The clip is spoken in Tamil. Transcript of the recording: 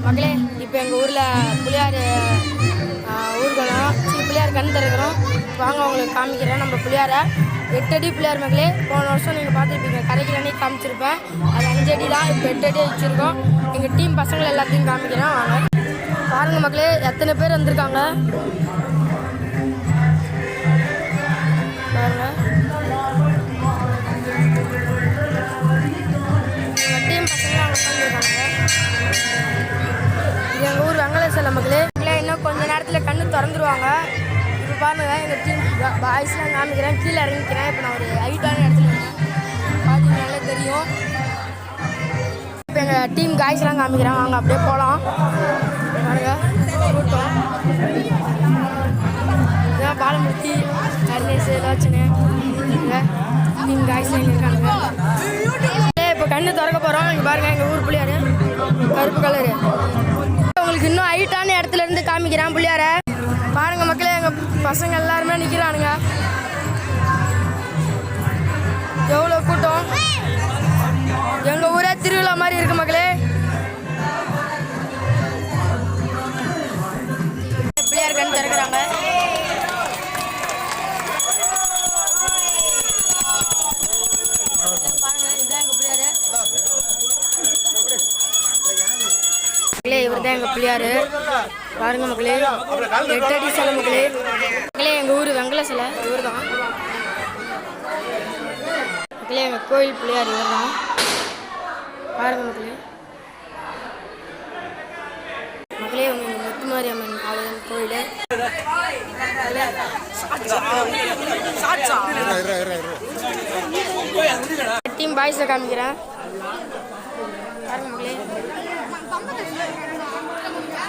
மக்களே, இப்போ எங்கள் ஊரில் புளியார் ஊர்வலம் புளியார் கண் திறக்கிறோம். வாங்க உங்களுக்கு காமிக்கிறேன் நம்ம புளியாரை. 8 அடி புளியார் மக்களே. போன வருஷம் நீங்கள் பார்த்துருப்பீங்க, கரைக்கிற அன்னைக்கு காமிச்சிருப்பேன். அது 5 அடி தான், இப்போ 8 அடி வச்சுருக்கோம். எங்கள் டீம் பசங்களை எல்லாத்தையும் காமிக்கிறேன் வாங்க. பாருங்கள் மக்களே, எத்தனை பேர் வந்திருக்காங்க பாருங்க. எங்கள் டீம் பசங்களாம் அவங்க உட்காந்துருக்காங்க. இது எங்கள் ஊர் வெங்கடேசல மக்களே. இன்னும் கொஞ்சம் நேரத்தில் கண்ணு திறந்துருவாங்க. இப்போ பாருங்க, எங்கள் டீம் பாய்ஸ்லாம் காமிக்கிறேன். கீழே இறங்கிக்கிறேன். இப்போ நான் ஒரு ஹைட்டான இடத்துல இருக்கேன், பார்த்தீங்கன்னாலே தெரியும். இப்போ எங்கள் டீம் காய்ஸ்லாம் காமிக்கிறேன் வாங்க, அப்படியே போகலாம். பாருங்க கூட்டம். இதான் பாலமூர்த்தி, கருணேஷ், லோச்சனு, டீம் காய்ஸ்லாம் இருக்காங்க. இப்போ கண்ணு திறக்க போகிறோம். இங்கே பாருங்கள், எங்கள் ஊர் புளியார் கருப்பு கலரு. உங்களுக்கு இன்னும் ஹைட்டான இடத்துல இருந்து காமிக்கிறேன் புளியார. பாருங்க மக்களே, எங்கள் பசங்க எல்லாருமே நிற்கிறானுங்க. எவ்வளோ கூட்டம்! எங்கள் ஊரே திருவிழா மாதிரி இருக்கு மக்களே. பிள்ளையார் கண் திறக்கிறாங்க. இவர் தான் எங்கள் பிள்ளையார். பாருங்க மக்களே, 8 அடி சிலை மக்களே. மக்களே, எங்கள் ஊர் வெங்கல சிலை இவர் தான் மக்களே. எங்கள் கோயில் பிள்ளையார் இவர் தான். பாருங்க மக்களே. மக்களே, எங்கள் முத்துமாரியம்மன் ஆலயம் கோயில். டீம் பாய்ஸை காமிக்கிறேன். பாருங்க மக்களே.